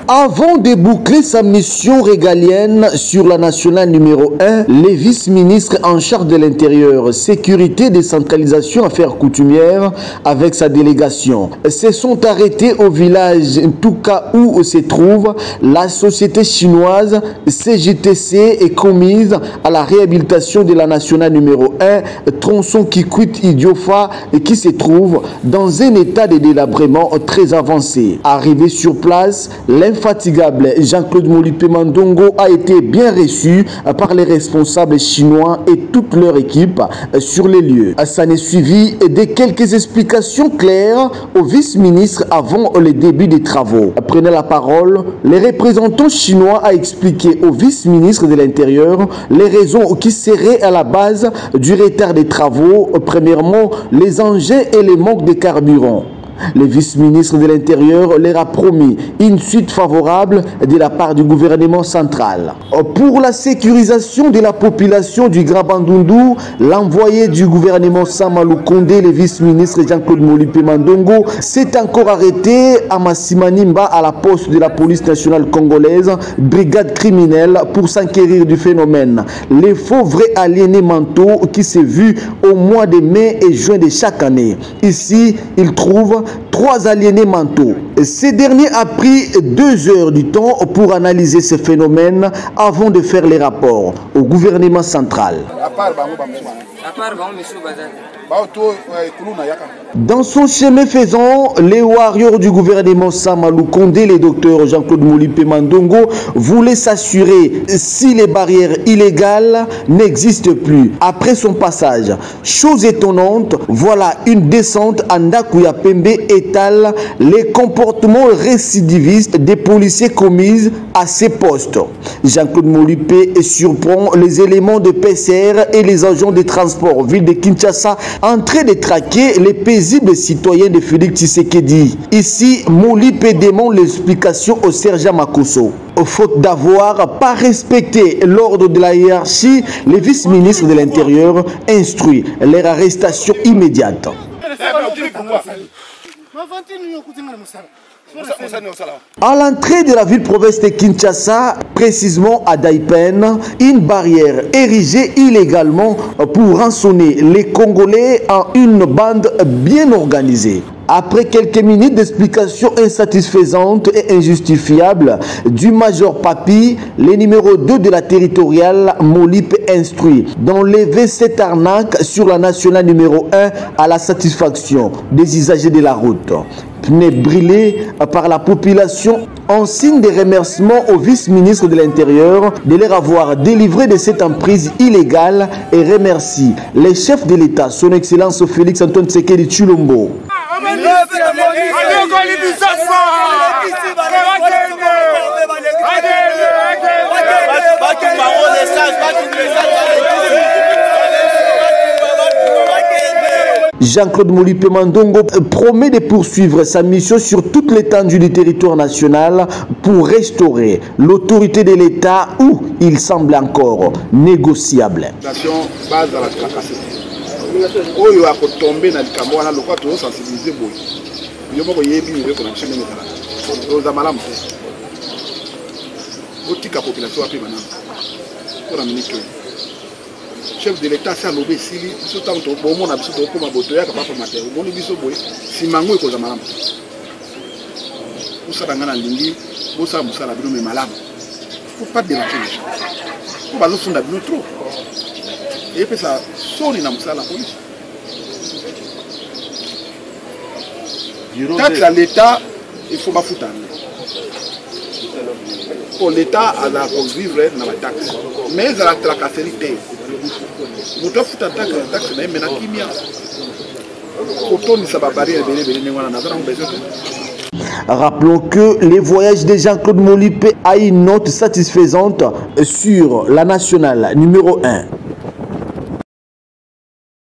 Avant de boucler sa mission régalienne sur la nationale numéro 1, les vice-ministres en charge de l'intérieur, sécurité, décentralisation, affaires coutumières, avec sa délégation, se sont arrêtés au village Ntuka où se trouve la société chinoise CJTC et commise à la réhabilitation de la nationale numéro 1, tronçon Kikwit-Idiofa, et qui se trouve dans un état de délabrement très avancé. Arrivé sur place, l'infatigable Jean-Claude Molipe Mandongo a été bien reçu par les responsables chinois et toute leur équipe sur les lieux. Ça n'est suivi de quelques explications claires au vice-ministre avant le début des travaux. Prenant la parole, le représentant chinois a expliqué au vice-ministre de l'Intérieur les raisons qui seraient à la base du retard des travaux. Premièrement, les engins et le manque de carburant. Le vice-ministre de l'Intérieur leur a promis une suite favorable de la part du gouvernement central. Pour la sécurisation de la population du Grand Bandundu, l'envoyé du gouvernement Samalou Kondé, le vice-ministre Jean-Claude Molipe Mandongo, s'est encore arrêté à Massimanimba à la poste de la police nationale congolaise, brigade criminelle, pour s'enquérir du phénomène. Les faux vrais aliénés mentaux qui s'est vu au mois de mai et juin de chaque année. Ici, il trouve 3 aliénés mentaux. Ces derniers a pris 2 heures du temps pour analyser ce phénomène avant de faire les rapports au gouvernement central. Dans son chemin faisant, les warriors du gouvernement Samalou Kondé, le docteur Jean-Claude Molipe Mandongo, voulaient s'assurer si les barrières illégales n'existent plus. Après son passage, chose étonnante, voilà une descente à Ndakuya Pembe étale les comportements récidivistes des policiers commis à ces postes. Jean-Claude Molipe surprend les éléments de PCR et les agents de transport ville de Kinshasa en train de traquer les paisibles citoyens de Félix Tshisekedi. Ici, Molipe demande l'explication au sergent Makosso. Faute d'avoir pas respecté l'ordre de la hiérarchie, le vice-ministre de l'Intérieur instruit leur arrestation immédiate. À l'entrée de la ville-province de Kinshasa, précisément à Daipen, une barrière érigée illégalement pour rançonner les Congolais en une bande bien organisée. Après quelques minutes d'explications insatisfaisantes et injustifiables du Major Papi, le numéro 2 de la territoriale, Molipe instruit d'enlever cette arnaque sur la nationale numéro 1 à la satisfaction des usagers de la route. Pneus brûlés par la population en signe de remerciement au vice-ministre de l'Intérieur de leur avoir délivré de cette emprise illégale et remercie les chefs de l'État, son Excellence Félix Antoine Tshisekedi Tshilombo. Jean-Claude Molipe Mandongo promet de poursuivre sa mission sur toute l'étendue du territoire national pour restaurer l'autorité de l'État où il semble encore négociable. Chef de l'État c'est lobé sili biso tant to bomo na biso to koma botoya ka papa mater ngoni biso boy simango eko za malamu usala ngana lingi bosa musala bino me malamu faut pas déranger les gens faut bazo funda bino trop et puis ça soni na musala police taxe à l'État il faut pas foutre pour l'État à la vivre dans la taxe mais à la tracasserie Rappelons que les voyages de Jean-Claude Molipe a une note satisfaisante sur la nationale numéro 1.